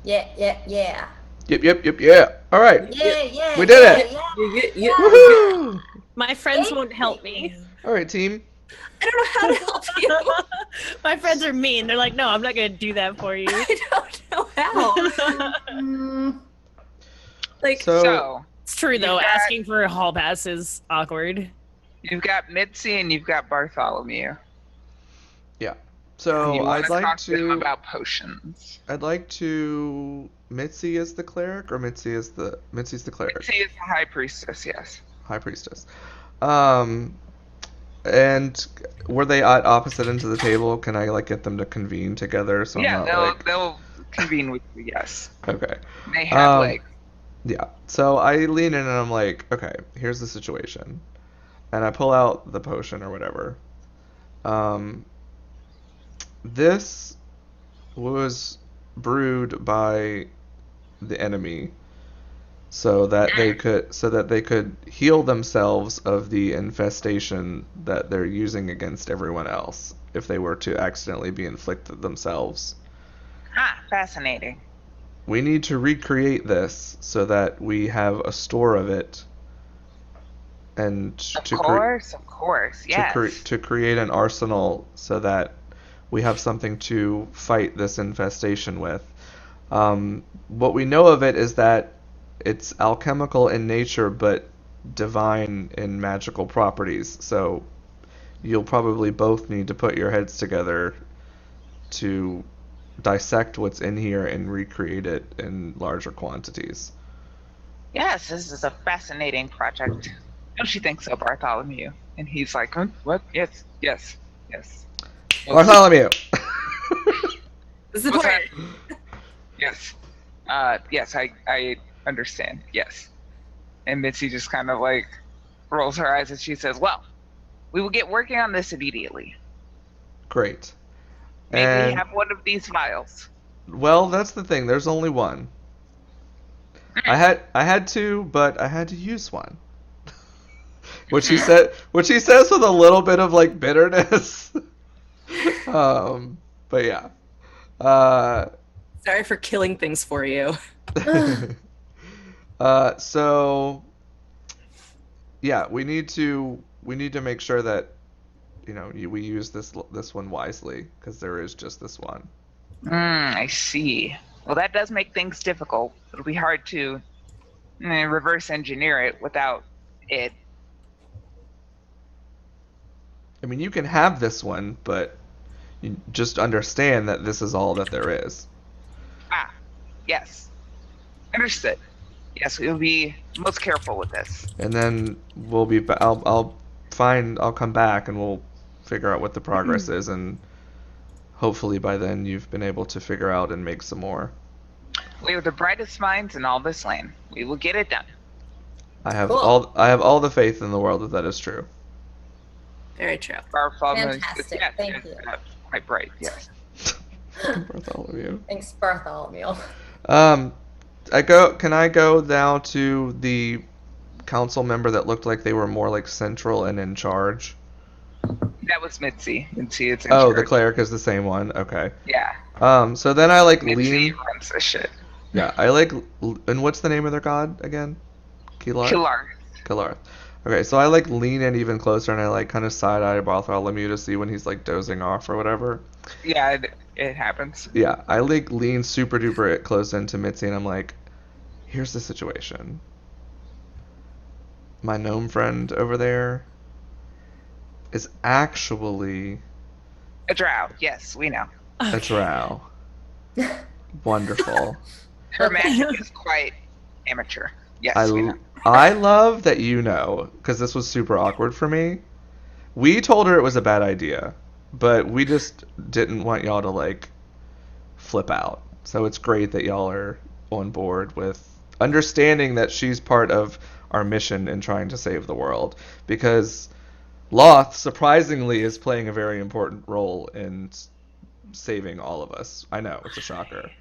Yeah, yeah, yeah. Yeah. All right. Yeah, yeah, We did yeah, it. yeah, yeah. Woohoo! My friends won't help me. All right, team. I don't know how to help you. My friends are mean. They're like, no, I'm not gonna do that for you. I don't know how. Mm, Like, So, It's true though. Asking for a hall pass is awkward. You've got Mitzi and you've got Bartholomew. yeah. And So you want I'd to like talk to them to. about potions. I'd like to. Mitzi is the cleric, or Mitzi's the cleric. Mitzi is the high priestess, yes. High priestess. Um, and were they at opposite ends of the table? Can I like get them to convene together so Yeah, I'm not like they'll convene with you, yes. okay. They have like Yeah. So I lean in and I'm like, okay, here's the situation, and I pull out the potion or whatever. Um, this was brewed by the enemy so that they could heal themselves of the infestation that they're using against everyone else if they were to accidentally be inflicted themselves. fascinating. We need to recreate this so that we have a store of it and Of course, yes. to create an arsenal so that we have something to fight this infestation with. What we know of it is that it's alchemical in nature, but divine in magical properties. So you'll probably both need to put your heads together to dissect what's in here and recreate it in larger quantities. Yes, this is a fascinating project. Don't you think so, Bartholomew? And he's like, huh? What? Yes. Bartholomew! this is What's important. that? Yes. Yes, I understand. Yes. And Mitzi just kind of like rolls her eyes and she says, well, we will get working on this immediately. Great. Maybe And, have one of these vials. well, that's the thing. There's only one. I had two, but I had to use one. Which he says with a little bit of like bitterness. But yeah. Sorry for killing things for you. So yeah, we need to make sure that we use this one wisely because there is just this one. I see. Well, that does make things difficult. It'll be hard to reverse engineer it without it. I mean, you can have this one, but you just understand that this is all that there is. Yes. Understood. Yes, we'll be most careful with this. And then we'll be. I'll come back and we'll figure out what the progress is, and hopefully by then you've been able to figure out and make some more. We are the brightest minds in all this land. We will get it done. I have Cool. all the faith in the world that is true. Very true. Fantastic. Thank you. Quite bright. Yes. Bartholomew. Thanks, Bartholomew. Can I go now to the council member that looked like they were more like central and in charge? That was Mitzi. Mitzi is in Oh, charge. the cleric is the same one. Okay. Yeah. So then I like Mitzi lean. runs this shit. Yeah, I like. And what's the name of their god again? Kilar. Kilarth. Okay, so I like lean in even closer and I like kind of side eye Bartholomew to see when he's like dozing off or whatever. Yeah, it happens. Yeah, I like lean super duper close into Mitzi and I'm like, here's the situation. My gnome friend over there is actually A drow. Yes, we know. a drow. Wonderful. Her magic is quite amateur. Yes, we know. I love that you know, because this was super awkward for me. We told her it was a bad idea, but we just didn't want y'all to like flip out. So it's great that y'all are on board with understanding that she's part of our mission in trying to save the world, because Loth surprisingly is playing a very important role in saving all of us. I know, it's a shocker.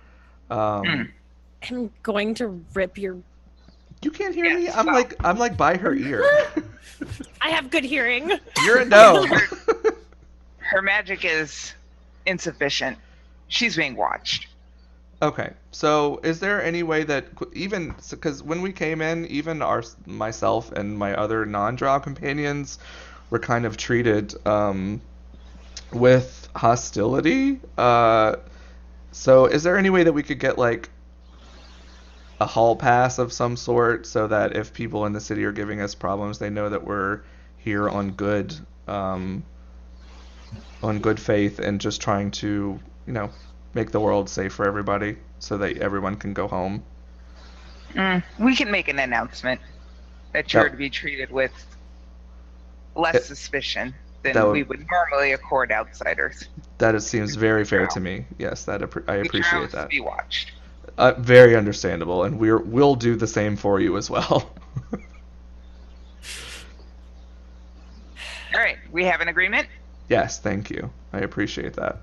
I'm going to rip your. You can't hear me? I'm like by her ear. I have good hearing. You're a gnome. Her magic is insufficient. She's being watched. Okay, so is there any way that even because when we came in, even myself and my other non-drow companions were kind of treated with hostility. So is there any way that we could get like a hall pass of some sort so that if people in the city are giving us problems, they know that we're here on good faith and just trying to, make the world safe for everybody so that everyone can go home. We can make an announcement that That- you're to be treated with less It- suspicion that than would- we would normally accord outsiders. Seems very fair to me. Yes, I The appreciate drows that. be watched. Very understandable, and we'll do the same for you as well. All right, we have an agreement. Yes, thank you. I appreciate that.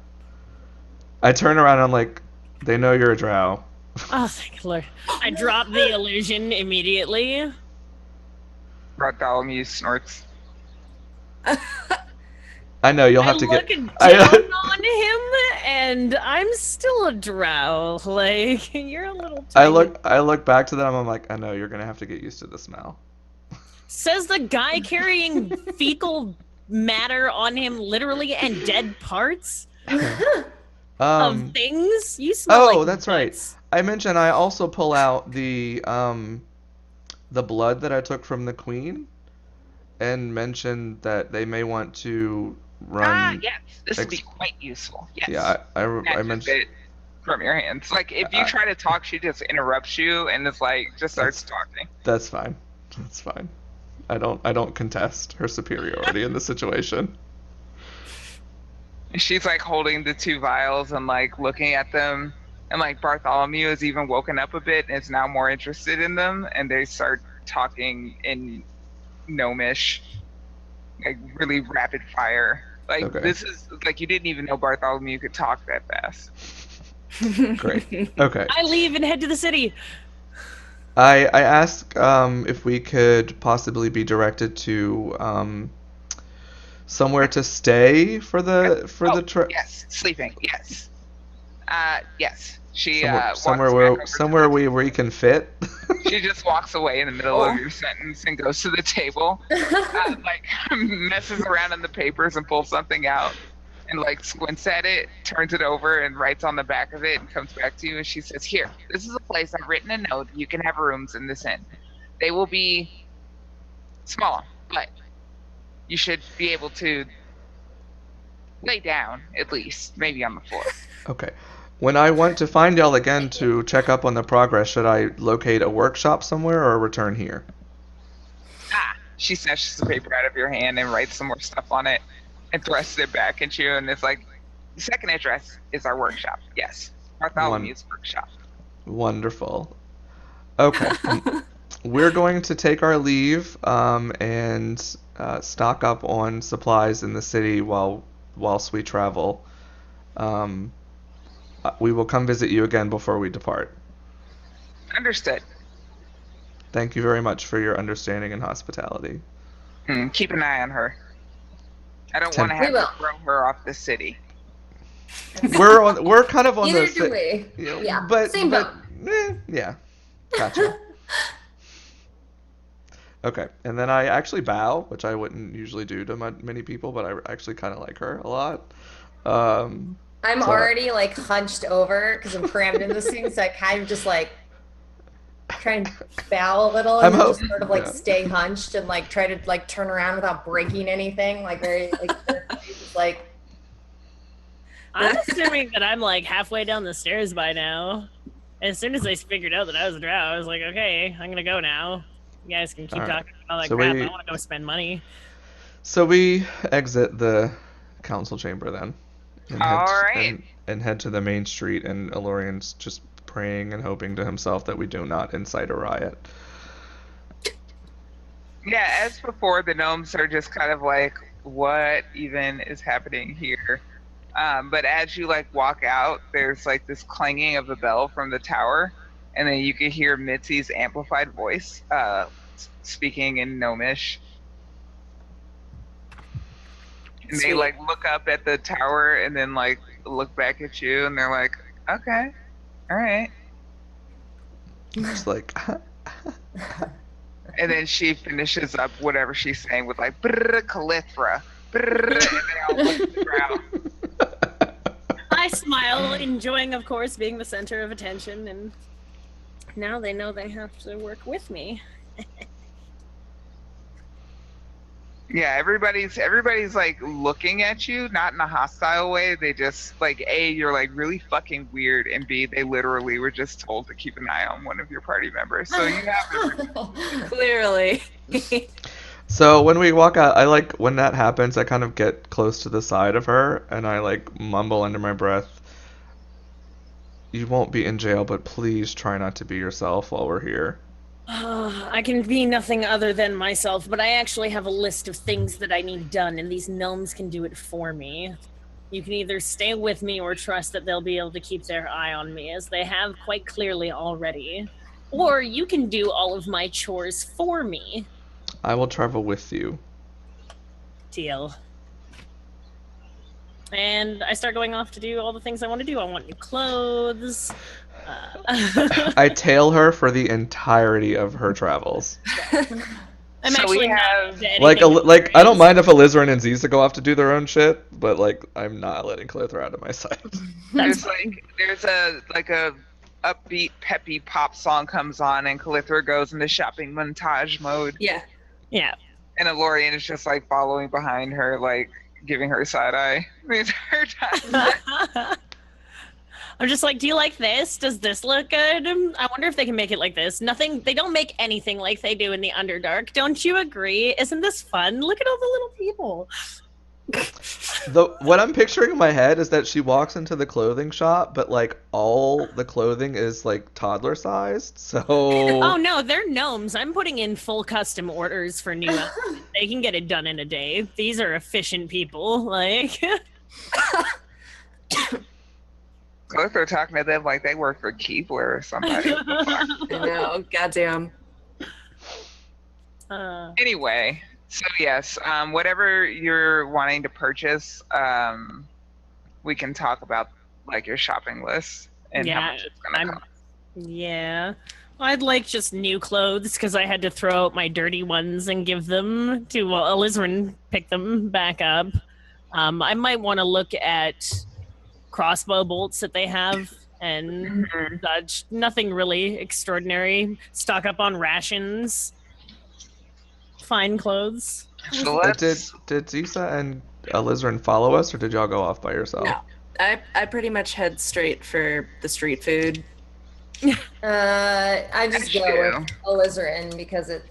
I turn around and I'm like, they know you're a drow. Oh, thank Lord. I drop the illusion immediately. Bartholomew snorts. I know you'll have I to look get. down on him, and I'm still a drow. Like, you're a little tiny. I look back to them. I'm like, I know you're gonna have to get used to the smell. Says the guy carrying fecal matter on him, literally, and dead parts of things. You smell like that's right. butts. I mentioned I also pull out the blood that I took from the queen, and mention that they may want to run. Yes, this would be quite useful. Yes. Yeah, I Snatches mentioned. it from your hands. Like if you try to talk, she just interrupts you and it's like just starts talking. That's fine. That's fine. I don't contest her superiority in the situation. She's like holding the two vials and like looking at them, and like Bartholomew has even woken up a bit and is now more interested in them, and they start talking in gnomish, like really rapid fire. Like Okay. This is like you didn't even know Bartholomew could talk that fast. Great. Okay. I leave and head to the city. I ask if we could possibly be directed to somewhere to stay for the trip. Yes, sleeping. Yes. Yes. She somewhere walks back over where we can fit. She just walks away in the middle of your sentence and goes to the table, like messes around in the papers and pulls something out, and like squints at it, turns it over, and writes on the back of it, and comes back to you and she says, "Here, this is a place I've written a note. You can have rooms in this inn. They will be small, but you should be able to lay down at least, maybe on the floor." Okay. When I want to find y'all again to check up on the progress, should I locate a workshop somewhere or return here? She snatches the paper out of your hand and writes some more stuff on it and thrusts it back at you, and it's like, the second address is our workshop. Yes, Bartholomew's workshop. Wonderful. Okay. We're going to take our leave and stock up on supplies in the city whilst we travel. We will come visit you again before we depart. Understood. Thank you very much for your understanding and hospitality. Keep an eye on her. I don't want to have to throw her off the city. We're kind of on Neither the do we. Yeah, but same boat. Yeah, gotcha. Okay, and then I actually bow, which I wouldn't usually do to many people, but I actually kind of like her a lot. I'm already like hunched over because I'm crammed in this thing, so I kind of just like try and bow a little and then just sort of like stay hunched and like try to like turn around without breaking anything, like very like I'm assuming that I'm like halfway down the stairs by now. As soon as I figured out that I was a drow, I was like, okay, I'm gonna go now. You guys can keep talking about all that crap. I want to go spend money. So we exit the council chamber then. And head to the main street, and Elorian's just praying and hoping to himself that we do not incite a riot. Yeah, as before, the gnomes are just kind of like, what even is happening here? But as you like walk out, there's like this clanging of a bell from the tower, and then you can hear Mitzi's amplified voice speaking in gnomish. And they like look up at the tower and then like look back at you, and they're like, okay. All right. Just like. And then she finishes up whatever she's saying with like brr, Calithra, brr, and they all look at the ground. I smile, enjoying, of course, being the center of attention, and now they know they have to work with me. Yeah, everybody's like looking at you, not in a hostile way. They just like A, you're like really fucking weird, and B, they literally were just told to keep an eye on one of your party members. So you have Clearly. So when we walk out, I like when that happens, I kind of get close to the side of her and I like mumble under my breath, "You won't be in jail, but please try not to be yourself while we're here." I can be nothing other than myself, but I actually have a list of things that I need done, and these gnomes can do it for me. You can either stay with me or trust that they'll be able to keep their eye on me, as they have quite clearly already. Or you can do all of my chores for me. I will travel with you. Deal. And I start going off to do all the things I want to do. I want new clothes. I tail her for the entirety of her travels. I'm So actually we not have- into Like, anything I don't mind if Alizarin and Ziza go off to do their own shit, but like, I'm not letting Calithra out of my sight. there's a upbeat, peppy pop song comes on, and Calithra goes into shopping montage mode, Yeah. Yeah. and Alorian is just like following behind her, like giving her side eye the entire time. I'm just like, do you like this? Does this look good? I wonder if they can make it like this. They don't make anything like they do in the Underdark. Don't you agree? Isn't this fun? Look at all the little people. What I'm picturing in my head is that she walks into the clothing shop, but like all the clothing is like toddler sized. So Oh no, they're gnomes. I'm putting in full custom orders for new outfits. They can get it done in a day. These are efficient people. Like Calithra talking to them like they work for Keebler or somebody. I know. Goddamn. Anyway, so yes, whatever you're wanting to purchase, we can talk about like your shopping list and how much it's gonna cost. Yeah. I'd like just new clothes because I had to throw out my dirty ones and give them to Alizarin pick them back up. I might want to look at crossbow bolts that they have and such. Nothing really extraordinary. Stock up on rations. Fine clothes. So But let's, did Ziza and Alizarin follow us, or did y'all go off by yourself? No. I pretty much head straight for the street food. I just That's go true. with Alizarin because it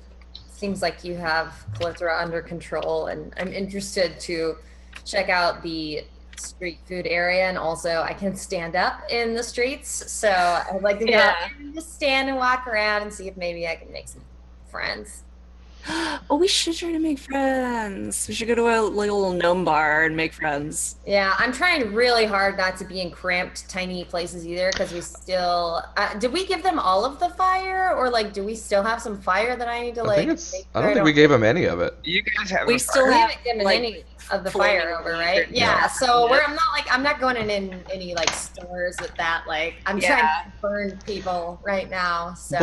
seems like you have Calithra under control, and I'm interested to check out the street food area, and also I can stand up in the streets, so I'd like to go Yeah. and just stand and walk around and see if maybe I can make some friends. Oh, we should try to make friends. We should go to a little gnome bar and make friends. Yeah, I'm trying really hard not to be in cramped, tiny places either, because we still. Did we give them all of the fire, or like, do we still have some fire that I need to I like? think it's. make I sure don't think we gave him any of it. you guys have We a still fire. We have haven't given like, any of the flaming fire over, weed right? or- Yeah. So Yeah. I'm not going in any like stores with that. Like, I'm trying Yeah. to burn people right now. So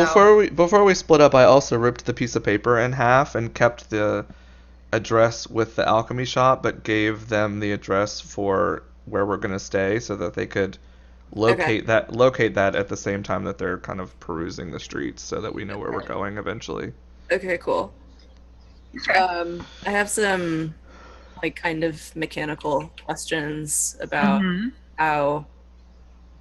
Before we split up, I also ripped the piece of paper in half and kept the address with the alchemy shop, but gave them the address for where we're gonna stay, so that they could locate that at the same time that they're kind of perusing the streets, so that we know where we're going eventually. Okay, cool. Okay. I have some like kind of mechanical questions about Mhm. how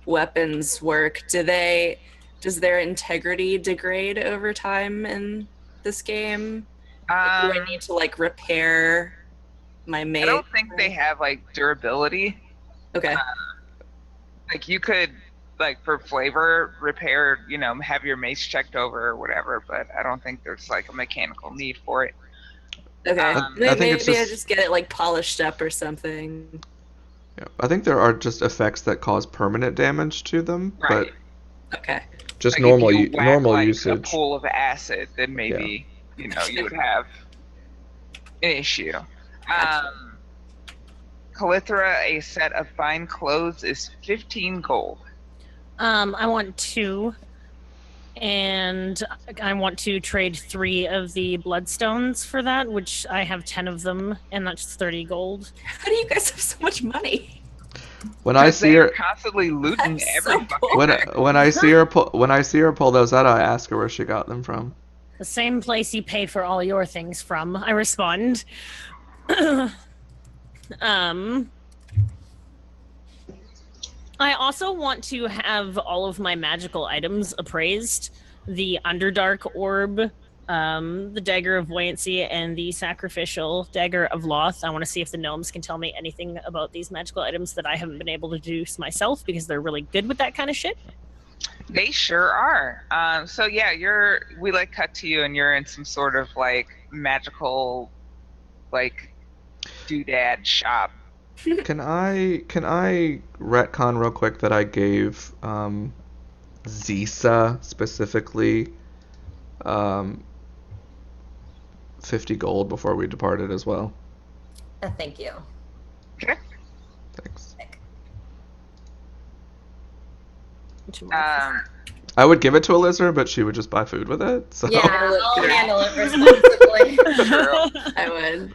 weapons work. Does their integrity degrade over time in this game? Do I need to like repair my mate? I don't think they have like durability. Okay. Like you could like for flavor repair, have your mace checked over or whatever, but I don't think there's like a mechanical need for it. Okay. I think Maybe it's I just- just get it like polished up or something. Yeah, I think there are just effects that cause permanent damage to them, Right. Okay. but just Like, if normal you whack, normal like, usage. a pool of acid, then maybe you would have an issue. Gotcha. Calithra, a set of fine clothes is 15 gold. I want 2. And I want to trade 3 of the bloodstones for that, which I have 10 of them, and that's 30 gold. How do you guys have so much money? When I see they're her constantly looting That's every so fucking cool. when I see her pull those out, I ask her where she got them from. The same place you pay for all your things from, I respond. I also want to have all of my magical items appraised. The Underdark Orb, the Dagger of Buoyancy, and the Sacrificial Dagger of Loth. I want to see if the gnomes can tell me anything about these magical items that I haven't been able to deduce myself, because they're really good with that kind of shit. They sure are. So yeah, we like cut to you and you're in some sort of like magical like doodad shop. Can I retcon real quick that I gave Zisa specifically 50 gold before we departed as well? Thank you. Okay. Thanks. Um, I would give it to a lizard, but she would just buy food with it. So. Yeah, I'll handle it responsibly. I would.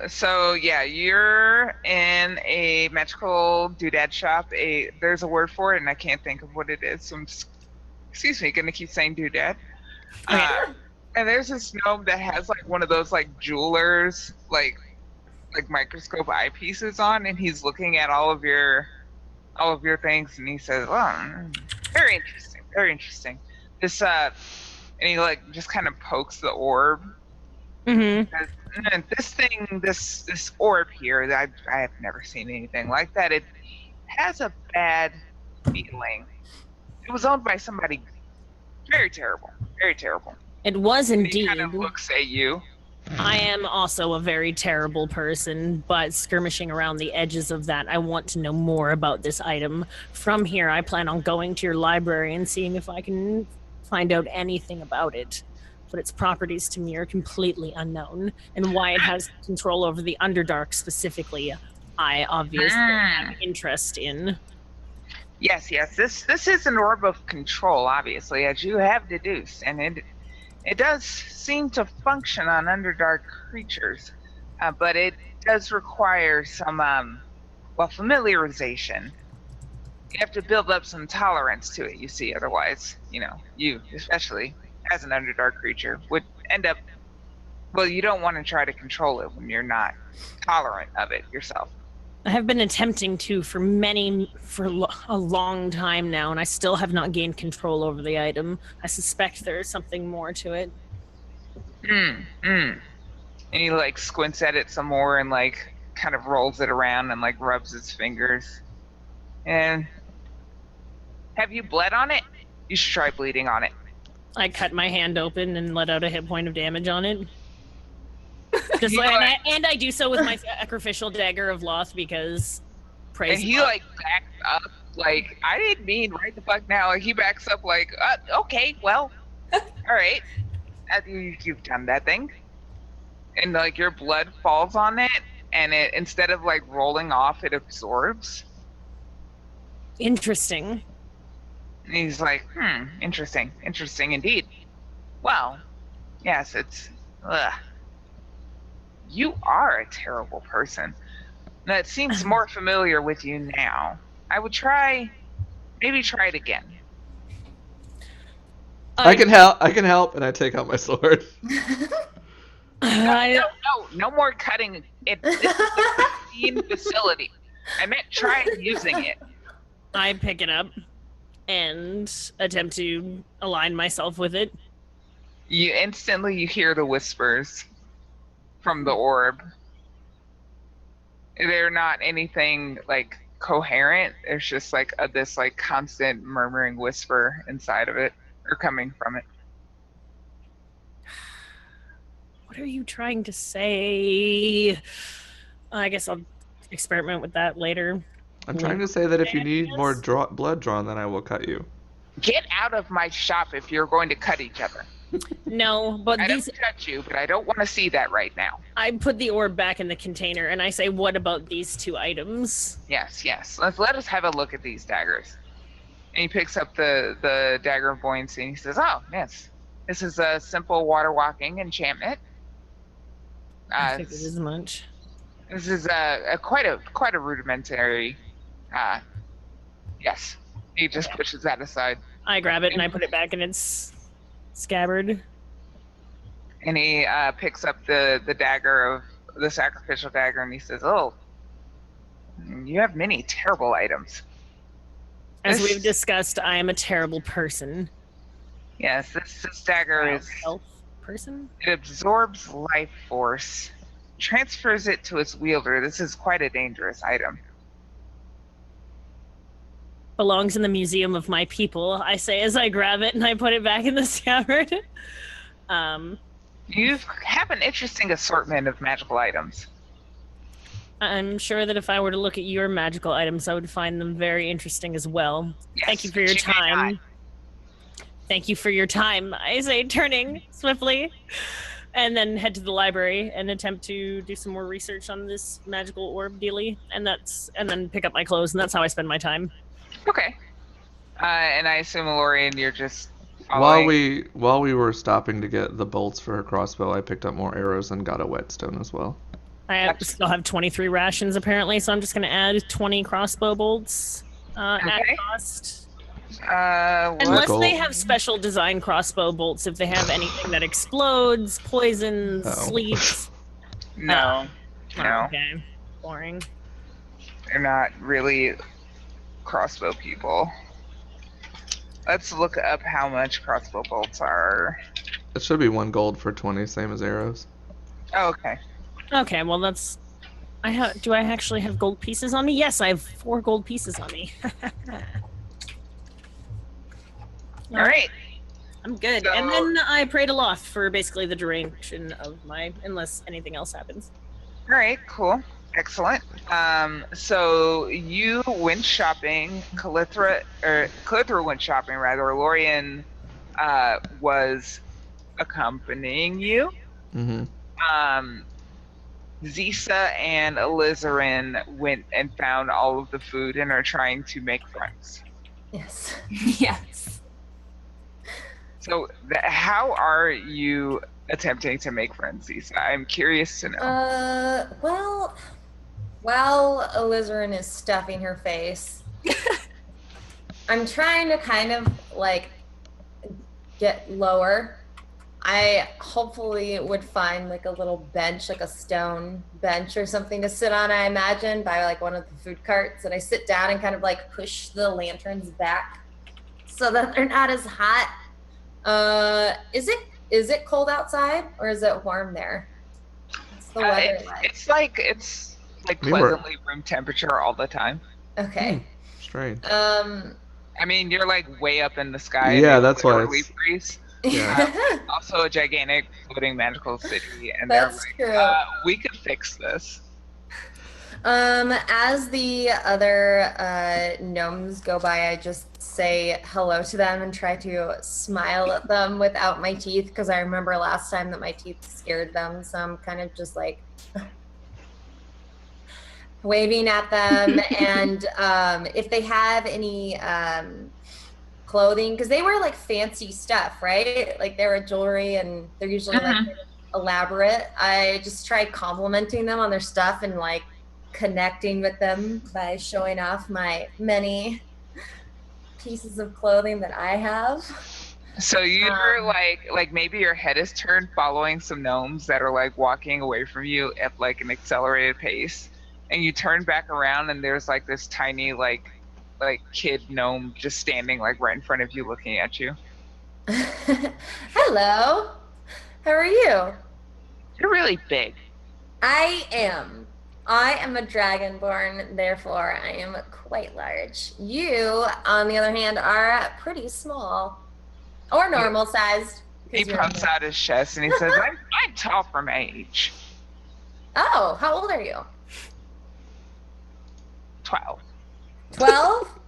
So yeah, you're in a magical doodad shop. There's a word for it, and I can't think of what it is. So excuse me, gonna keep saying doodad. And there's this gnome that has like one of those like jewelers, like microscope eyepieces on, and he's looking at all of your things, and he says, "Well, very interesting, very interesting." This and he like just kind of pokes the orb. Mm-hmm. And this orb here, that I have never seen anything like that. It has a bad feeling. It was owned by somebody very terrible, very terrible. It was And indeed. he kind of looks at you. I am also a very terrible person, but skirmishing around the edges of that, I want to know more about this item. From here, I plan on going to your library and seeing if I can find out anything about it. But its properties to me are completely unknown, and why it has control over the Underdark specifically, I obviously have interest in. Yes. This is an orb of control, obviously, as you have deduced, and it does seem to function on Underdark creatures, but it does require some familiarization. You have to build up some tolerance to it. You see, otherwise, you especially as an Underdark creature would end up. Well, you don't want to try to control it when you're not tolerant of it yourself. I have been attempting to for a long time now, and I still have not gained control over the item. I suspect there is something more to it. And he like squints at it some more and like kind of rolls it around and like rubs his fingers. And have you bled on it? You should try bleeding on it. I cut my hand open and let out a hit point of damage on it. And I do so with my sacrificial dagger of Loth, because praise. And he like backs up, like, I didn't mean right the fuck now. Like, he backs up like, okay, well, all right, you've done that thing, and like your blood falls on it, and it, instead of like rolling off, it absorbs. Interesting. And he's like, interesting indeed. Well, yes, it's. You are a terrible person. That seems more familiar with you now. I would maybe try it again. I can help, and I take out my sword. No more cutting. This is a pristine facility. I meant try using it. I pick it up and attempt to align myself with it. You hear the whispers from the orb. They're not anything like coherent. There's just like this like constant murmuring whisper inside of it, or coming from it. What are you trying to say? I guess I'll experiment with that later. I'm trying to say that if you need more blood drawn, then I will cut you. Get out of my shop if you're going to cut each other. No, but I don't touch you, but I don't want to see that right now. I put the orb back in the container, and I say, what about these 2 items? Yes. Let us have a look at these daggers. And he picks up the dagger of buoyancy and he says, "Oh, yes, this is a simple water walking enchantment. I figured as much. This is quite a rudimentary. Yes." He just pushes that aside. I grab it and I put it back in its scabbard. And he picks up the dagger of the sacrificial dagger and he says, "Oh, you have many terrible items." As we've discussed, I am a terrible person. Yes, this dagger is Elf person. It absorbs life force, transfers it to its wielder. This is quite a dangerous item. Belongs in the museum of my people, I say as I grab it and I put it back in the scabbard. You have an interesting assortment of magical items. I'm sure that if I were to look at your magical items, I would find them very interesting as well. Yes, Thank you for your time. Thank you for your time, I say, turning swiftly, and then head to the library and attempt to do some more research on this magical orb dealy, and then pick up my clothes, and that's how I spend my time. Okay. And I assume, Lorian, you're just following. While we were stopping to get the bolts for her crossbow, I picked up more arrows and got a whetstone as well. I still have 23 rations apparently, so I'm just going to add 20 crossbow bolts at cost. Unless they have special design crossbow bolts, if they have anything that explodes, poisons, sleeps. No. Okay. Boring. They're not really crossbow people. Let's look up how much crossbow bolts are. It should be 1 gold for 20, same as arrows. Oh, okay. Okay, well that's... Do I actually have gold pieces on me? Yes, I have 4 gold pieces on me. All right. I'm good. So, and then I prayed aloft for basically the duration of my... unless anything else happens. All right, cool. Excellent. So you went shopping. Calithra went shopping, rather. Lorian was accompanying you. Mm-hmm. Zisa and Alizarin went and found all of the food and are trying to make friends. Yes. Yes. So how are you attempting to make friends, Zisa? I'm curious to know. Well, while Alizarin is stuffing her face, I'm trying to kind of like get lower. I hopefully would find like a little bench, like a stone bench or something to sit on, I imagine, by like one of the food carts. And I sit down and kind of like push the lanterns back so that they're not as hot. Is it cold outside or is it warm there? What's the weather like? It's like pleasantly room temperature all the time. Okay. Strange. I mean, you're like way up in the sky. Yeah, that's why it's freeze. Yeah. Also a gigantic floating magical city, and that's they're like, true. We could fix this. As the other gnomes go by, I just say hello to them and try to smile at them without my teeth, because I remember last time that my teeth scared them, so I'm kind of just like waving at them. And if they have any clothing, because they wear like fancy stuff, right? Like they wear jewelry and they're usually like elaborate. I just try complimenting them on their stuff and like connecting with them by showing off my many pieces of clothing that I have. So you're like maybe your head is turned following some gnomes that are like walking away from you at like an accelerated pace, and you turn back around and there's like this tiny like kid gnome just standing like right in front of you looking at you. Hello. How are you? You're really big. I am a dragonborn, therefore I am quite large. You, on the other hand, are pretty small. Or normal sized. He pumps out his chest and he says, I'm tall for my age. Oh, how old are you? 12. 12?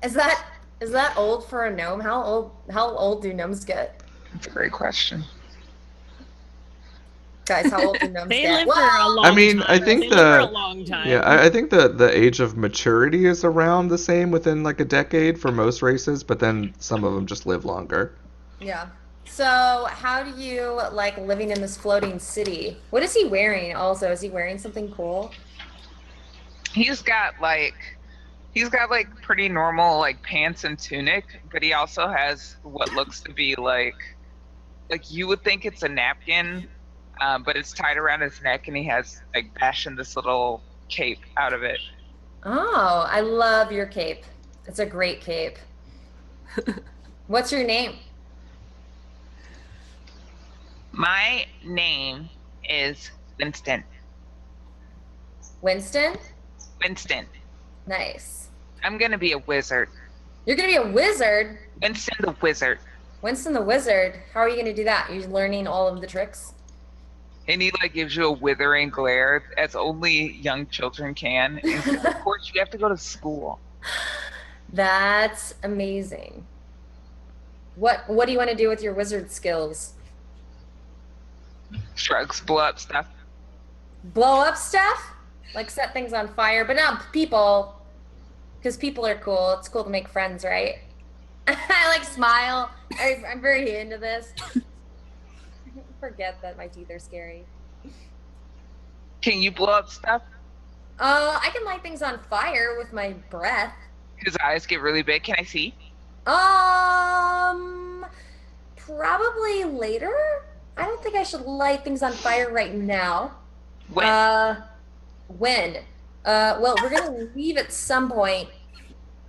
Is that old for a gnome? How old do gnomes get? That's a great question. Guys, how old do gnomes They get? live for a long I mean, time. I think they live for a long time. Yeah, I think the age of maturity is around the same within like a decade for most races, but then some of them just live longer. Yeah. So, how do you like living in this floating city? What is he wearing also? Is he wearing something cool? He's got like pretty normal like pants and tunic, but he also has what looks to be like you would think it's a napkin, but it's tied around his neck, and he has like fashioned this little cape out of it. Oh, I love your cape. It's a great cape. What's your name? My name is Winston. Winston? Winston. Nice. I'm gonna be a wizard. You're gonna be a wizard? Winston the wizard. Winston the wizard? How are you gonna do that? You're learning all of the tricks? And he like gives you a withering glare as only young children can. And of course, you have to go to school. That's amazing. What do you want to do with your wizard skills? Shrugs, blow up stuff. Blow up stuff? Like set things on fire, but not people. Because people are cool. It's cool to make friends, right? I like smile. I'm very into this. Forget that my teeth are scary. Can you blow up stuff? I can light things on fire with my breath. His eyes get really big. Can I see? Probably later. I don't think I should light things on fire right now. When? When? Well, we're gonna leave at some point.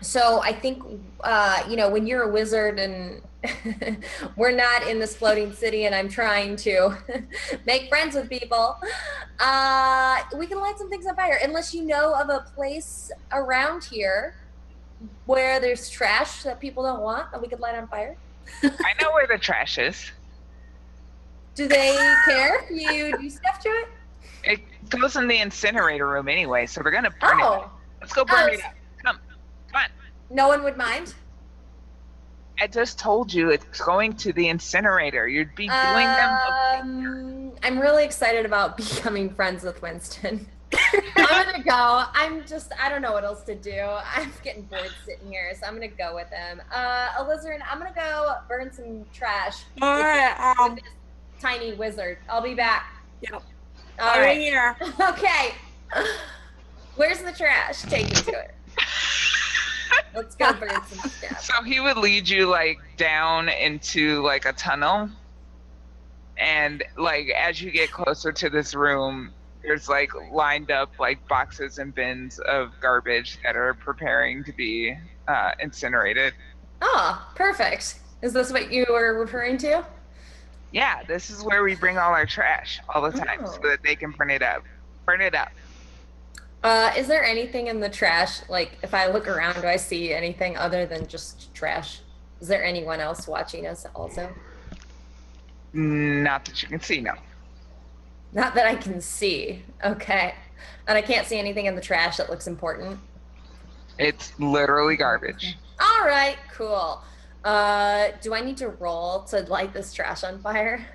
So I think, when you're a wizard and we're not in this floating city and I'm trying to make friends with people, we can light some things on fire. Unless you know of a place around here where there's trash that people don't want that we could light on fire. I know where the trash is. Do they care if you do stuff to it? It goes in the incinerator room anyway, so we're gonna burn it. Let's go burn it up. Come on. No one would mind? I just told you it's going to the incinerator. You'd be doing them. I'm really excited about becoming friends with Winston. I'm gonna go. I don't know what else to do. I'm getting bored sitting here, so I'm gonna go with him. Alizarin, I'm gonna go burn some trash. All right. With this tiny wizard. I'll be back. Yep. All right. Here. Okay. Where's the trash? Take me to it. Let's go burn some stuff. So he would lead you like down into like a tunnel, and like as you get closer to this room, there's like lined up like boxes and bins of garbage that are preparing to be incinerated. Oh, perfect. Is this what you were referring to? Yeah, this is where we bring all our trash all the time so that they can burn it up. Burn it up. Is there anything in the trash? Like, if I look around, do I see anything other than just trash? Is there anyone else watching us also? Not that you can see, no. Not that I can see. Okay. And I can't see anything in the trash that looks important? It's literally garbage. All right, cool. Do I need to roll to light this trash on fire?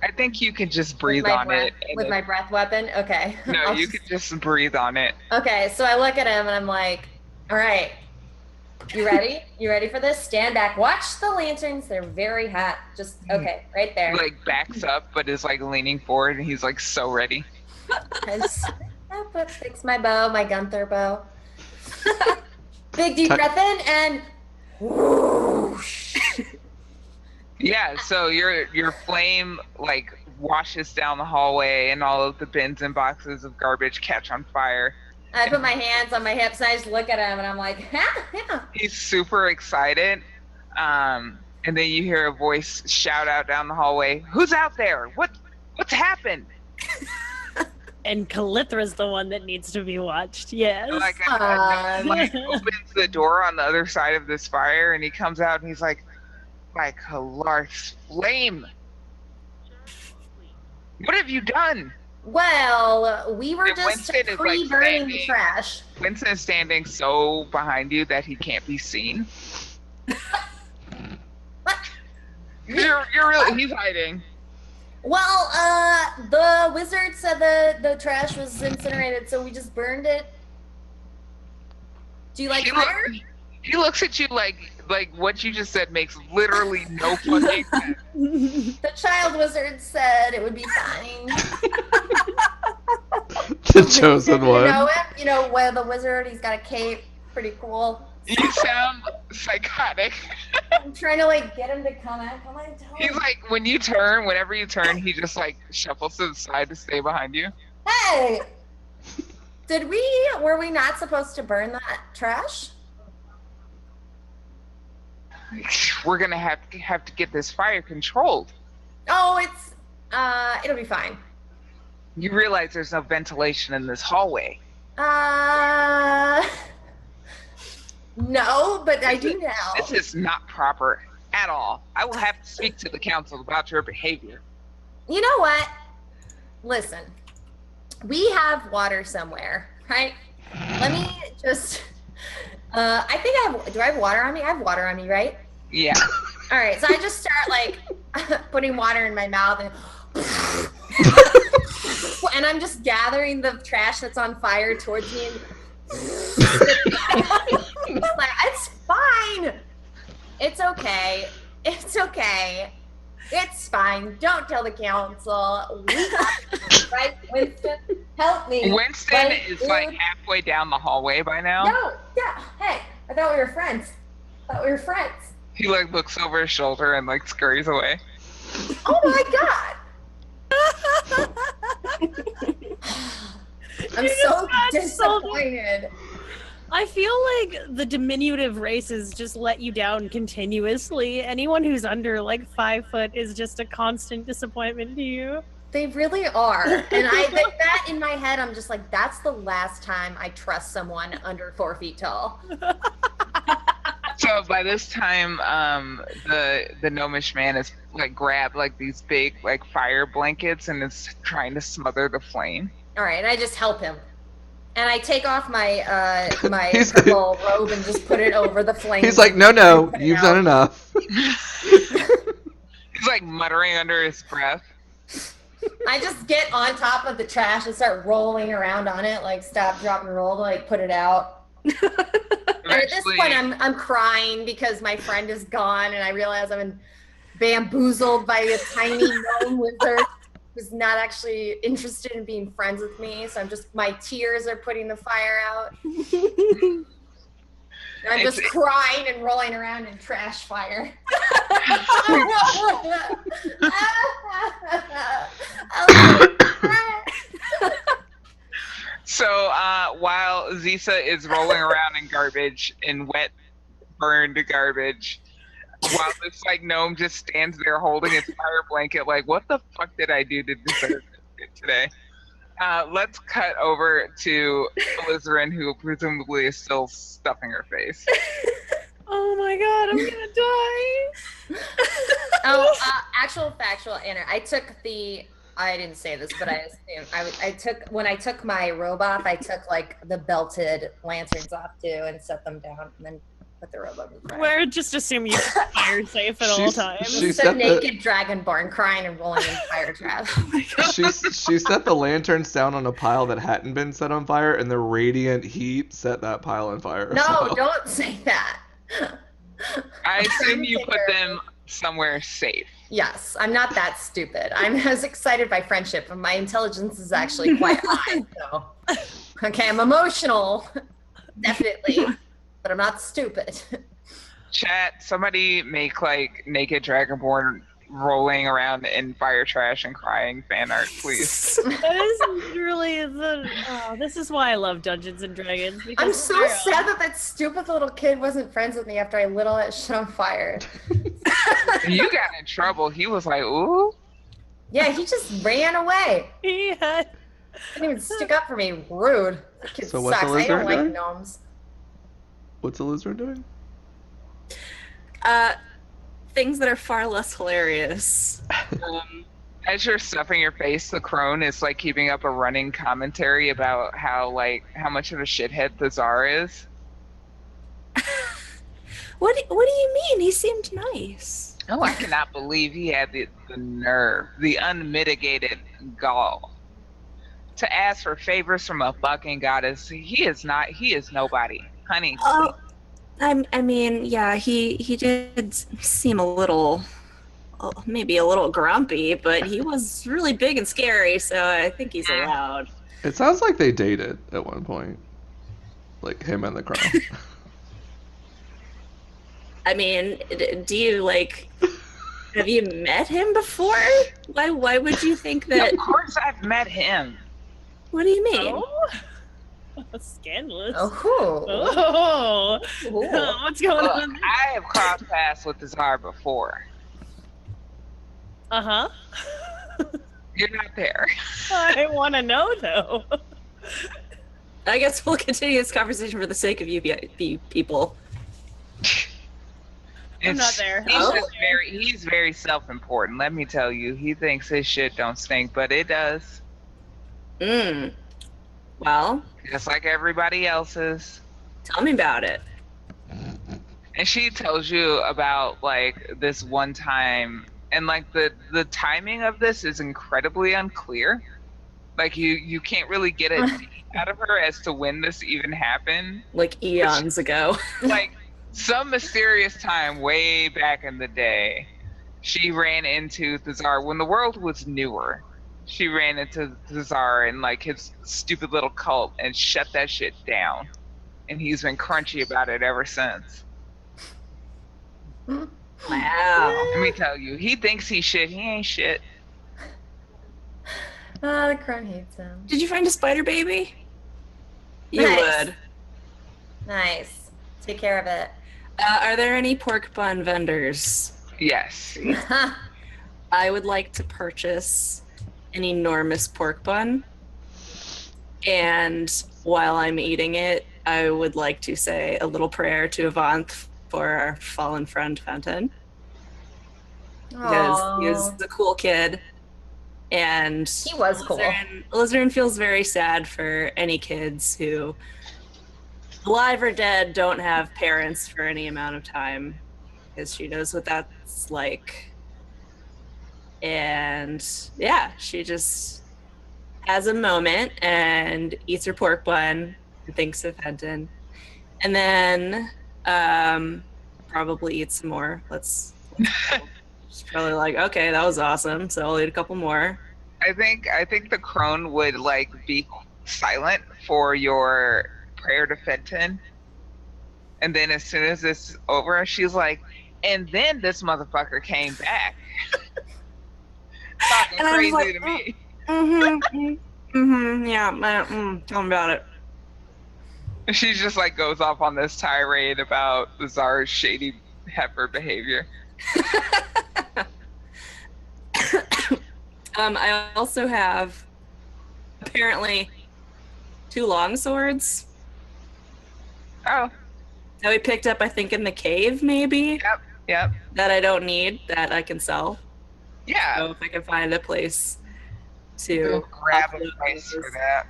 I think you can just breathe on it. With my breath weapon? Okay. No, you could just breathe on it. Okay, so I look at him and I'm like, all right, you ready? You ready for this? Stand back. Watch the lanterns. They're very hot. Just, okay, right there. He like backs up, but is like leaning forward, and he's like so ready. I fix my bow, my Gunther bow. Big deep breath in and whoosh. Yeah, so your flame like washes down the hallway, and all of the bins and boxes of garbage catch on fire. I put my hands on my hips and I just look at him and I'm like, yeah. He's super excited. And then you hear a voice shout out down the hallway, "Who's out there? What's happened?" And Calithra's the one that needs to be watched. Yes. Like, opens the door on the other side of this fire, and he comes out and he's like, "My Kalar's flame! What have you done?" Well, we were And just Winston is, like, pre-burning the standing- trash. Winston is standing so behind you that he can't be seen. What? You're really, he's hiding. Well, the wizard said the trash was incinerated, so we just burned it. Do you like fire? He looks at you like what you just said makes literally no fucking sense. The child wizard said it would be fine. The chosen one. You know him? You know, where the wizard, he's got a cape. Pretty cool. You sound psychotic. I'm trying to, like, get him to come in. Come on, tell He's him. like, whenever you turn, he just, like, shuffles to the side to stay behind you. Hey! Were we not supposed to burn that trash? We're gonna have to get this fire controlled. Oh, it'll be fine. You realize there's no ventilation in this hallway. No, but I do now. This is not proper at all. I will have to speak to the council about your behavior. You know what? Listen, we have water somewhere, right? Let me just, I think do I have water on me? I have water on me, right? Yeah. All right, so I just start, like, putting water in my mouth and and I'm just gathering the trash that's on fire towards me. And like, it's fine. It's okay. It's okay. It's fine. Don't tell the council. Right, Winston? Help me. Winston is like halfway down the hallway by now. No, yeah. Hey, I thought we were friends. He like looks over his shoulder and like scurries away. Oh my god. I'm so disappointed. I feel like the diminutive races just let you down continuously. Anyone who's under like 5 foot is just a constant disappointment to you. They really are. And that in my head, I'm just like, that's the last time I trust someone under 4 feet tall. So by this time, the gnomish man has like grabbed like these big like fire blankets and is trying to smother the flame. All right, and I just help him, and I take off my my purple robe and just put it over the flame. He's like, no, you've done enough. He's like muttering under his breath. I just get on top of the trash and start rolling around on it, like stop, drop, and roll to like put it out. And at this point, I'm crying because my friend is gone, and I realize I've been bamboozled by a tiny gnome wizard who's not actually interested in being friends with me. So my tears are putting the fire out. And I'm just crying and rolling around in trash fire. So while Zisa is rolling around in garbage, in wet, burned garbage, while this like gnome just stands there holding its fire blanket, like, what the fuck did I do to deserve this today? Let's cut over to Alizarin, who presumably is still stuffing her face. Oh my god, I'm gonna die. Actual factual Anna, I didn't say this, but I assume when I took my robe off, I took like the belted lanterns off too and set them down and then put the robe over. We're just assuming you're fire safe at all times. She's a naked dragonborn crying and rolling in fire trash. She set the lanterns down on a pile that hadn't been set on fire, and the radiant heat set that pile on fire. No, don't say that. I assume you put them somewhere safe. Yes, I'm not that stupid. I'm as excited by friendship, and my intelligence is actually quite high. So, okay, I'm emotional, definitely, but I'm not stupid. Chat, somebody make like naked dragonborn rolling around in fire trash and crying fan art, please. That is really this is why I love Dungeons and Dragons. I'm so sad that stupid little kid wasn't friends with me after I lit all that shit on fire. You got in trouble. He was like, ooh. Yeah, he just ran away. Yeah. Didn't even stick up for me. Rude. That kid So what's sucks. the I don't lizard like doing? gnomes. What's the lizard doing? Things that are far less hilarious. As you're stuffing your face, the crone is like keeping up a running commentary about how much of a shithead the Tsar is. What do you mean? He seemed nice. Oh, I cannot believe he had the nerve, the unmitigated gall to ask for favors from a fucking goddess. He is nobody. Honey, Oh, I mean, yeah, he did seem a little, maybe a little grumpy, but he was really big and scary, so I think he's allowed. It sounds like they dated at one point. Like him and the crown. I mean, do you have you met him before? Why would you think that? Of course I've met him. What do you mean? Oh. Scandalous. Oh. What's going Look, on? I have crossed paths with the Tsar before. Uh-huh. You're not there. I want to know, though. I guess we'll continue this conversation for the sake of you people. I'm not there. He's very self-important. Let me tell you, he thinks his shit don't stink, but it does. Well, Just like everybody else's. tell me about it. And she tells you about like this one time, and like the timing of this is incredibly unclear. Like you can't really get a date out of her as to when this even happened. Like eons ago. Like some mysterious time way back in the day, she ran into the Tsar when the world was newer. She ran into the Tsar and like his stupid little cult and shut that shit down. And he's been crunchy about it ever since. Wow. Let me tell you, he thinks he's shit. He ain't shit. The crown hates him. Did you find a spider baby? You Nice. would. Nice. Take care of it. Are there any pork bun vendors? Yes. I would like to purchase an enormous pork bun. And while I'm eating it, I would like to say a little prayer to Avant for our fallen friend Fenton. Because he was a cool kid. And He was cool. Lizardin feels very sad for any kids who, alive or dead, don't have parents for any amount of time. Because she knows what that's like. And yeah, she just has a moment and eats her pork bun and thinks of Fenton. And then probably eat some more. Let's go. She's probably like, okay, that was awesome. So I'll eat a couple more. I think the crone would like be silent for your prayer to Fenton. And then as soon as it's over, she's like, and then this motherfucker came back. Talking And I was crazy like, to me. Yeah, tell me about it. She just like goes off on this tirade about the Tsar's shady heifer behavior. I also have apparently 2 long swords Oh, that we picked up, I think, in the cave, maybe, yep. that I don't need, that I can sell. Yeah. So if I can find a place to We'll grab a offload price those. for that.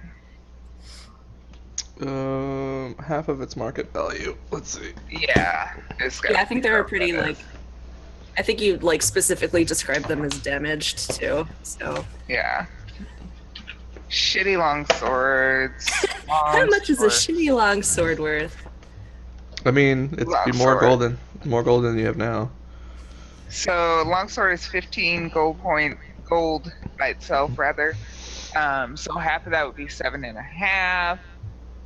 Half of its market value. Let's see. Yeah. Yeah, I think they were pretty like. I think you like specifically described them as damaged too. So Yeah. Shitty long swords. how much is a shitty long sword worth? I mean, it's Long be more sword. gold than you have now. So longsword is 15 gold by itself rather. So half of that would be 7.5,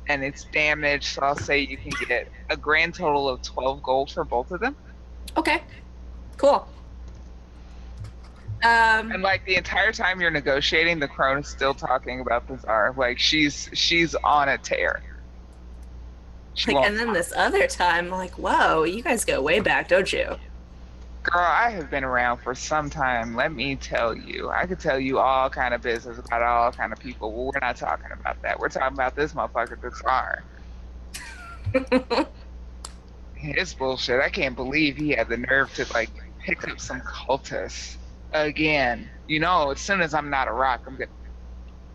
and it's damaged. So I'll say you can get a grand total of 12 gold for both of them. Okay, cool. And like the entire time you're negotiating, the crone is still talking about the Tsar. Like she's on a tear. She Like, won't and then this other time, like, whoa, you guys go way back, don't you? Girl, I have been around for some time. Let me tell you. I could tell you all kind of business about all kind of people. Well, we're not talking about that. We're talking about this motherfucker, the Tsar. His bullshit. I can't believe he had the nerve to like pick up some cultists again. You know, as soon as I'm not a rock, I'm good.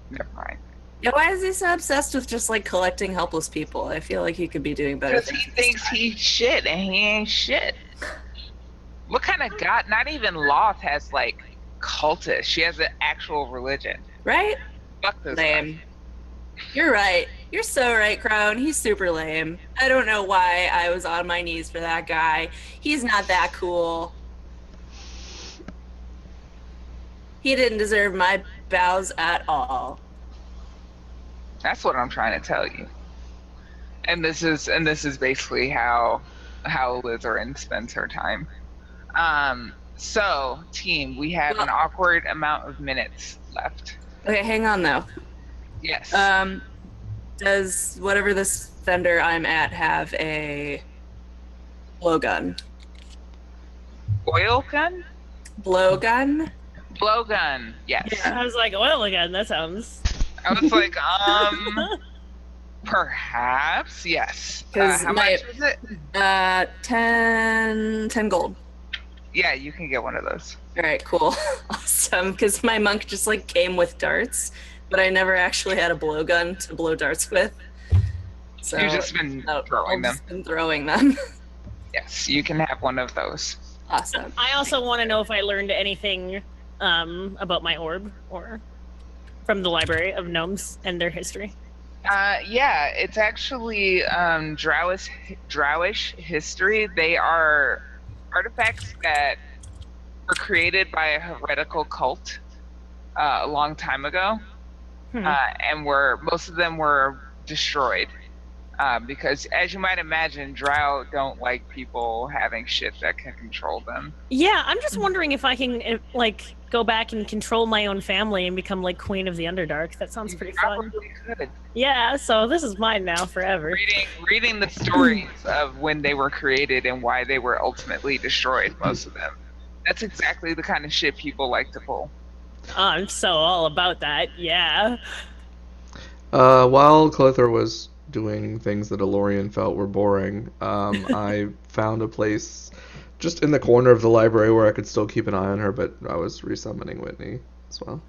Never mind. Yeah, why is he so obsessed with just like collecting helpless people? I feel like he could be doing better Because things. he thinks he's shit and he ain't shit. What kind of god? Not even Loth has like cultists. She has an actual religion. Right? Fuck those Lame. You're right. You're so right, Crone. He's super lame. I don't know why I was on my knees for that guy. He's not that cool. He didn't deserve my bows at all. That's what I'm trying to tell you. And this is basically how Lizarin spends her time. So team, we have an awkward amount of minutes left. Okay, hang on though. Yes. Does whatever this vendor I'm at have a blowgun? Oil gun? Blowgun? Blowgun. Yes. Yeah, I was like, oil again. That sounds. I was like, perhaps, yes. How much is it? 10 gold. Yeah, you can get one of those. All right, cool. Awesome, because my monk just like came with darts, but I never actually had a blowgun to blow darts with. So You've just been throwing them. Just been throwing them. Yes, you can have one of those. Awesome. I also want to know if I learned anything about my orb or from the Library of Gnomes and their history. Yeah, it's actually Drowish history. They are artifacts that were created by a heretical cult a long time ago, and most of them were destroyed because, as you might imagine, Drow don't like people having shit that can control them. Yeah, I'm just wondering if I can like go back and control my own family and become like Queen of the Underdark. That sounds pretty fun. Probably could. Yeah, so this is mine now forever. Reading the stories of when they were created and why they were ultimately destroyed, most of them. That's exactly the kind of shit people like to pull. I'm so all about that, yeah. While Clother was doing things that Elorian felt were boring, I found a place just in the corner of the library where I could still keep an eye on her, but I was resummoning Whitney as well.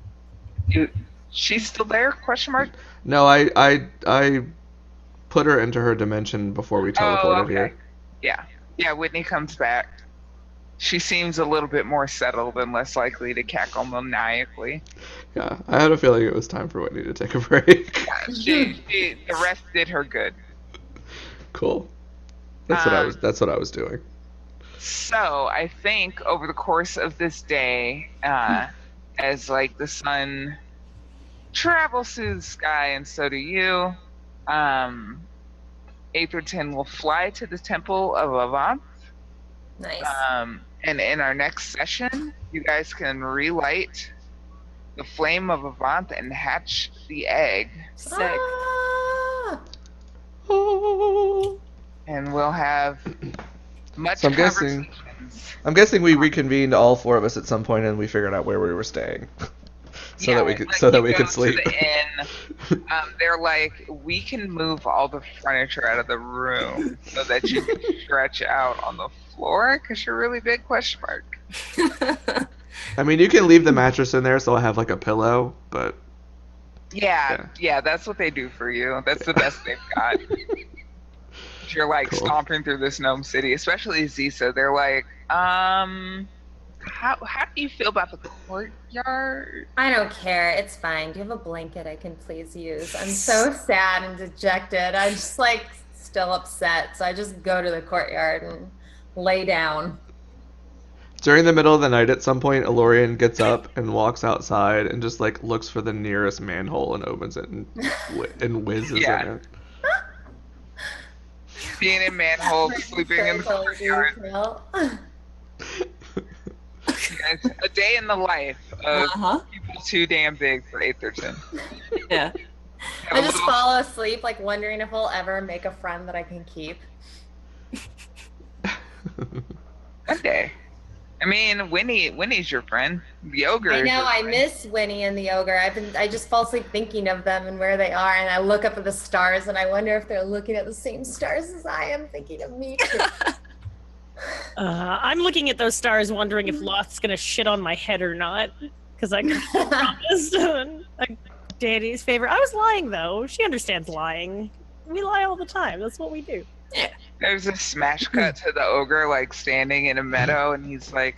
She's still there? Question mark? No, I put her into her dimension before we teleported here. Yeah, Whitney comes back. She seems a little bit more settled and less likely to cackle maniacally. Yeah, I had a feeling it was time for Whitney to take a break. The rest did her good. Cool. That's what I was doing. So I think over the course of this day, as like the sun travels through the sky, and so do you, Atherton will fly to the Temple of Avant. Nice. And in our next session, you guys can relight the flame of Avant and hatch the egg. Sick. And we'll have much So conversations. I'm guessing we reconvened, all four of us, at some point, and we figured out where we were staying, that we could sleep. To the inn, they're like, we can move all the furniture out of the room so that you can stretch out on the floor because you're really big? Question mark. I mean, you can leave the mattress in there, so I have like a pillow, but yeah, that's what they do for you. That's the best they've got. You're like Cool. stomping through this gnome city, especially Zisa. They're like, how do you feel about the courtyard? I don't care. It's fine. Do you have a blanket I can please use? I'm so sad and dejected. I'm just like still upset. So I just go to the courtyard and lay down. During the middle of the night, at some point, Elorian gets up and walks outside and just like looks for the nearest manhole and opens it and whizzes in it. Being in manhole, sleeping in the courtyard. A day in the life of people too damn big for Atherton. Yeah. I just fall asleep, like wondering if we'll ever make a friend that I can keep. One day. I mean, Winnie's your friend. The ogre. I is know. your I friend. miss Winnie and the ogre. I just fall asleep thinking of them and where they are, and I look up at the stars, and I wonder if they're looking at the same stars as I am, thinking of me too. I'm looking at those stars, wondering if Loth's gonna shit on my head or not, because I promised. Danny's favorite. I was lying though. She understands lying. We lie all the time. That's what we do. Yeah. There's a smash cut to the ogre like standing in a meadow, and he's like,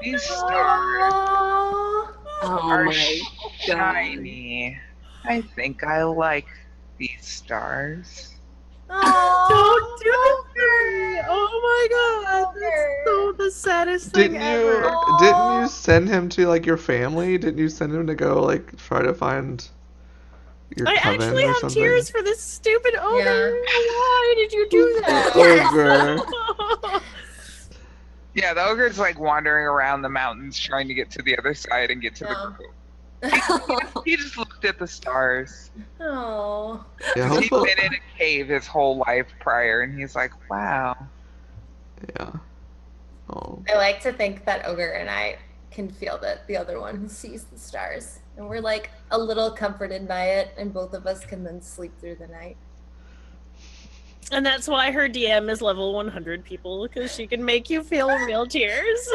"These stars are my shiny. I think I like these stars." Don't do that to me. Oh my god. That's so the saddest thing ever. Didn't you send him to like your family? Didn't you send him to go like try to find your I coven actually or have something? tears for this stupid ogre. Yeah. Why did you do that? Ogre. Yeah, the ogre's like wandering around the mountains trying to get to the other side and get to the group. He just looked at the stars. Oh. Yeah, 'Cause he's hopefully. been in a cave his whole life prior, and he's like, "Wow." Yeah. Oh. I like to think that Ogre and I can feel that the other one sees the stars. And we're like a little comforted by it, and both of us can then sleep through the night. And that's why her DM is level 100, people, because she can make you feel real tears.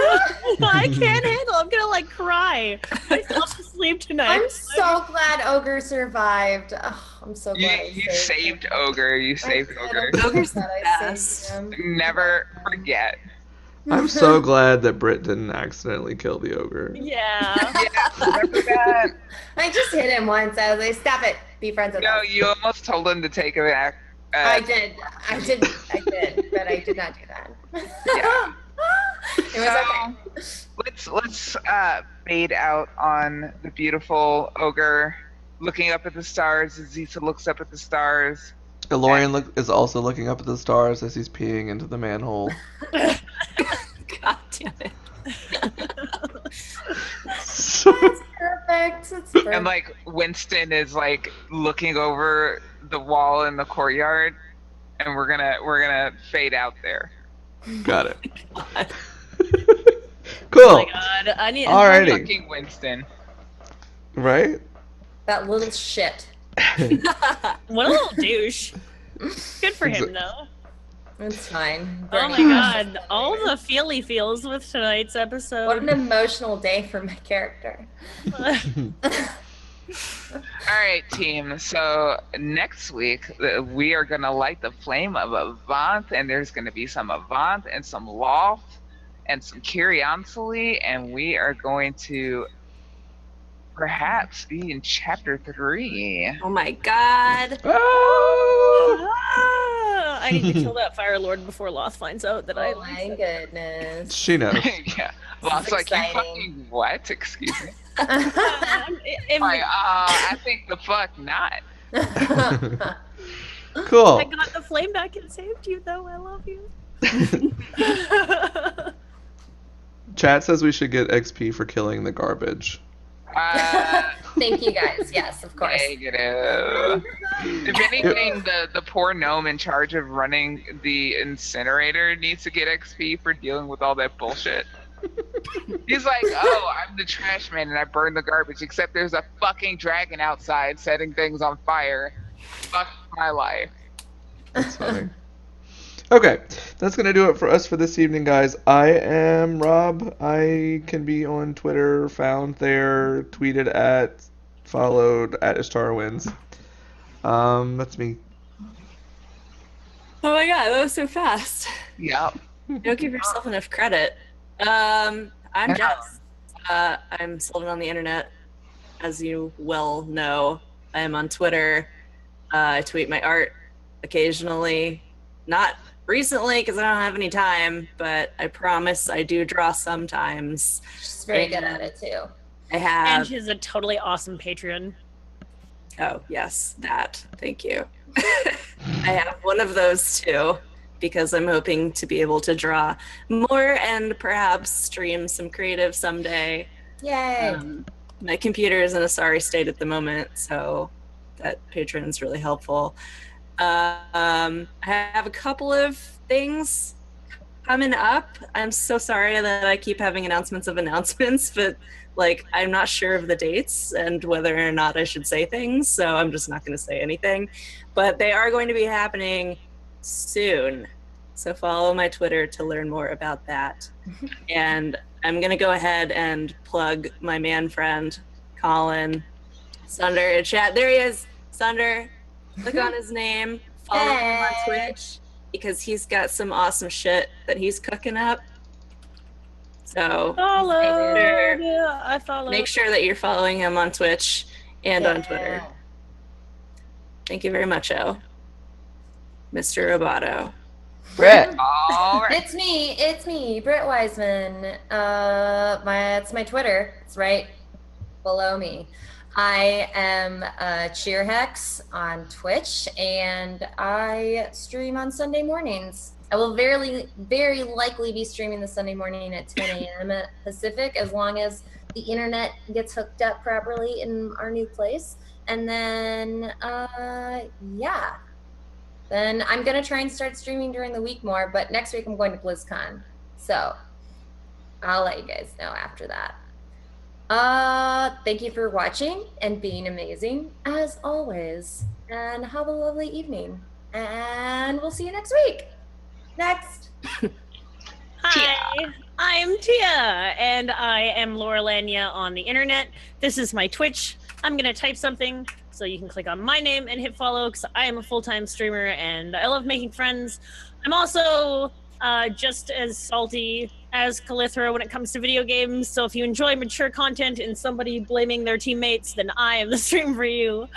I can't handle. I'm gonna like cry myself to sleep tonight. I'm so glad Ogre survived. Oh, I'm so glad. You saved Ogre. You saved Ogre. Ogre's the I best. saved him. Never forget. I'm so glad that Britt didn't accidentally kill the ogre. Yeah. Remember that? I just hit him once. I was like, "Stop it! Be friends with No, us." you almost told him to take it back. I did, but I did not do that. Yeah. It was okay. Let's fade out on the beautiful ogre looking up at the stars as Zisa looks up at the stars. Elorian is also looking up at the stars as he's peeing into the manhole. God damn it. It's perfect. It's perfect. And like Winston is like looking over the wall in the courtyard, and we're gonna fade out there. Got it. God. Cool. Oh my god. I need. Alrighty. Fucking Winston. Right? That little shit. What a little douche. Good for him though. It's fine. Oh my god. All the feely feels with tonight's episode. What an emotional day for my character. All right, team. So next week we are gonna light the flame of Avant, and there's gonna be some Avant and some Loft and some Curiosity, and we are going to perhaps be in chapter 3. Oh my god. Oh! Ah, I need to kill that Fire Lord before Loth finds out that I Oh my goodness. She knows. Yeah, Loft's like, "You exciting. fucking what? Excuse me." If Like, I think the fuck not. Cool. I got the flame back and saved you, though. I love you. Chat says we should get XP for killing the garbage. Thank you guys. Yes, of course. Negative. If anything, the poor gnome in charge of running the incinerator needs to get XP for dealing with all that bullshit. He's like, "Oh, I'm the trash man and I burn the garbage, except there's a fucking dragon outside setting things on fire. Fuck my life." That's funny. Okay, that's going to do it for us for this evening, guys. I am Rob. I can be on Twitter, found there, tweeted at, followed at Ishtarwins. That's me. Oh my god, that was so fast. Yep. You don't give yourself enough credit. I'm Jess. I'm Sylvan on the internet, as you well know. I am on Twitter. I tweet my art occasionally. Not recently because I don't have any time, but I promise I do draw sometimes. She's very good at it too. I And have. she's a totally awesome patron. Oh, yes, that. Thank you. I have one of those too, because I'm hoping to be able to draw more and perhaps stream some creative someday. Yay. My computer is in a sorry state at the moment, so that Patreon is really helpful. I have a couple of things coming up. I'm so sorry that I keep having announcements of announcements, but like I'm not sure of the dates and whether or not I should say things, so I'm just not going to say anything. But they are going to be happening soon. So follow my Twitter to learn more about that. And I'm going to go ahead and plug my man friend, Colin. Sunder in chat. There he is. Sunder. Click on his name. Follow him on Twitch because he's got some awesome shit that he's cooking up. So I follow. Make sure that you're following him on Twitch and on Twitter. Thank you very much, Mr. Roboto. Brett. All right. It's me, Britt Wiseman. It's my Twitter. It's right below me. I am Cheerhex on Twitch, and I stream on Sunday mornings. I will very likely be streaming the Sunday morning at 10 a.m. Pacific, as long as the internet gets hooked up properly in our new place. And then, yeah. Then I'm going to try and start streaming during the week more, but next week I'm going to BlizzCon. So I'll let you guys know after that. Thank you for watching and being amazing, as always. And have a lovely evening. And we'll see you next week. Next. Hi, I'm Tia, and I am Laura Lanya on the internet. This is my Twitch. I'm going to type something so you can click on my name and hit follow because I am a full-time streamer and I love making friends. I'm also just as salty as Calithra when it comes to video games, so if you enjoy mature content and somebody blaming their teammates, then I am the stream for you.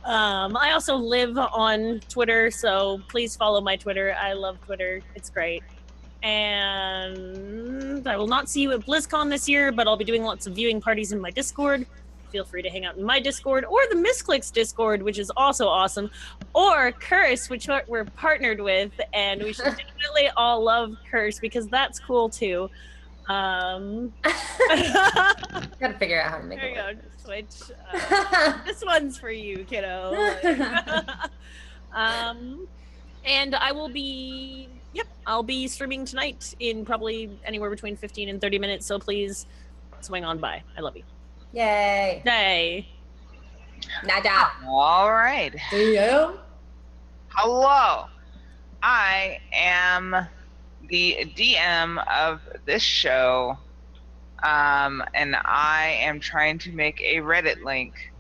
I also live on Twitter, so please follow my Twitter. I love Twitter. It's great. And I will not see you at BlizzCon this year, but I'll be doing lots of viewing parties in my Discord. Feel free to hang out in my Discord or the Misscliks Discord, which is also awesome, or Curse, which we're partnered with, and we should definitely all love Curse because that's cool too. Gotta figure out how to make it work. There you go, Switch. This one's for you, kiddo. And I will be, I'll be streaming tonight in probably anywhere between 15 and 30 minutes, so please swing on by. I love you. Yay. Yay. Nada. All right. See you. Hello. I am the DM of this show, and I am trying to make a Reddit link,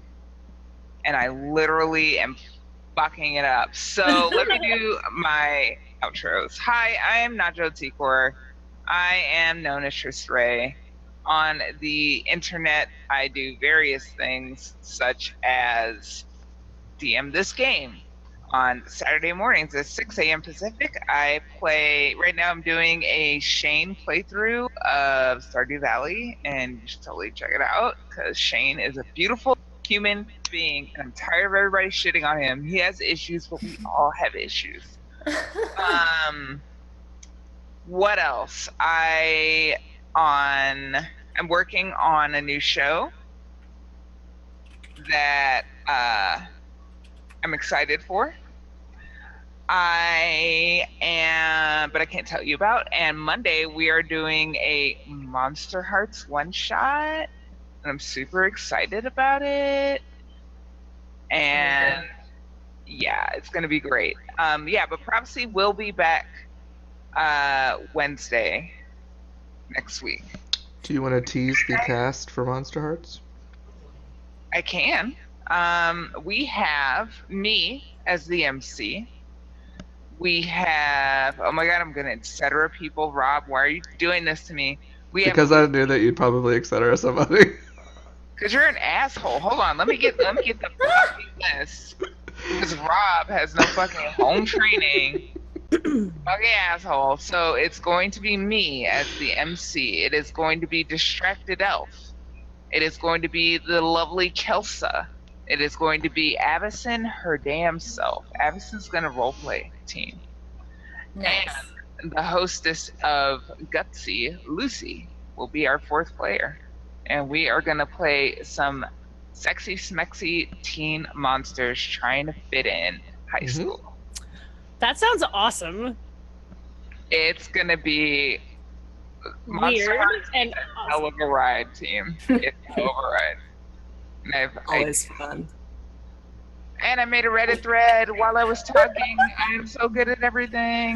and I literally am fucking it up. So let me do my outros. Hi, I am Najo Tikor. I am known as Tristray. On the internet, I do various things, such as DM this game. On Saturday mornings at 6 a.m. Pacific, I play, right now I'm doing a Shane playthrough of Stardew Valley, and you should totally check it out, because Shane is a beautiful human being, and I'm tired of everybody shitting on him. He has issues, but we all have issues. What else? I'm working on a new show that I'm excited for. But I can't tell you about. And Monday we are doing a Monster Hearts one-shot, and I'm super excited about it. And yeah, it's gonna be great. But Prophecy will be back Wednesday next week. Do you want to tease the cast for Monster Hearts? I can. We have me as the MC. We have, oh my god, I'm gonna etc. people. Rob, why are you doing this to me? Because I knew that you'd probably etc. somebody. Because you're an asshole. Hold on, let me get the fucking list. Because Rob has no fucking home training. Fucking asshole. So it's going to be me as the MC. It is going to be Distracted Elf. It is going to be the lovely Chelsea. It is going to be Avison, her damn self. Avison's gonna roleplay team. Nice. And the hostess of Gutsy, Lucy, will be our fourth player. And we are gonna play some sexy smexy teen monsters trying to fit in high school. That sounds awesome. It's gonna be Weird and a hell of a ride, team. It's a hell of a ride. Always fun. And I made a Reddit thread while I was talking. I'm so good at everything.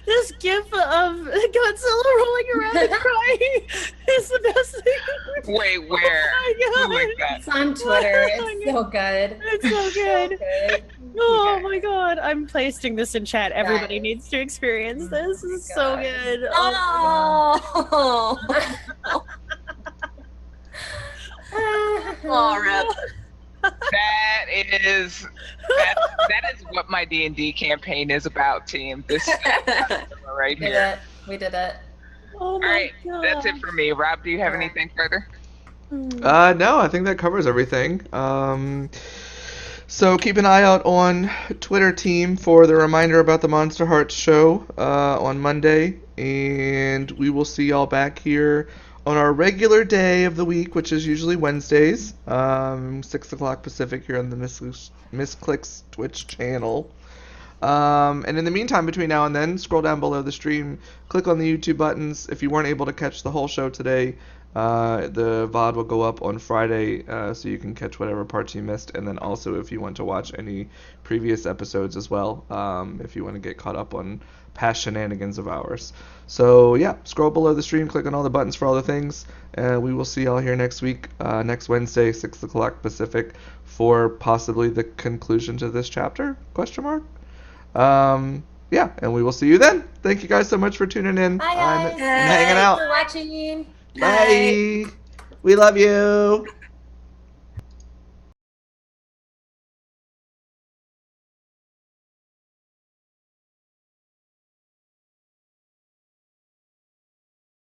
This gif of Godzilla rolling around and crying is the best thing. Wait, where? Oh my Who god. is It's on Twitter. It's so good. It's so good. Good. Oh my god. I'm pasting this in chat. Everybody needs to experience this. This is so good. Oh. Oh, rip. That is what my D&D campaign is about, team. This is right We did here. it. We did it. Oh All my right, god. that's it for me. Rob, do you have anything further? No, I think that covers everything. So keep an eye out on Twitter, team, for the reminder about the Monster Hearts show on Monday, and we will see y'all back here on our regular day of the week, which is usually Wednesdays, 6 o'clock Pacific here on the Misscliks Twitch channel. And in the meantime, between now and then, scroll down below the stream, click on the YouTube buttons. If you weren't able to catch the whole show today, the VOD will go up on Friday, so you can catch whatever parts you missed. And then also, if you want to watch any previous episodes as well, if you want to get caught up on past shenanigans of ours. So yeah, scroll below the stream, click on all the buttons for all the things. We will see y'all here next week, next Wednesday, 6 o'clock Pacific, for possibly the conclusion to this chapter, question mark. Yeah, and we will see you then. Thank you guys so much for tuning in. Bye, guys. And hanging out. Thanks for watching. Bye. We love you.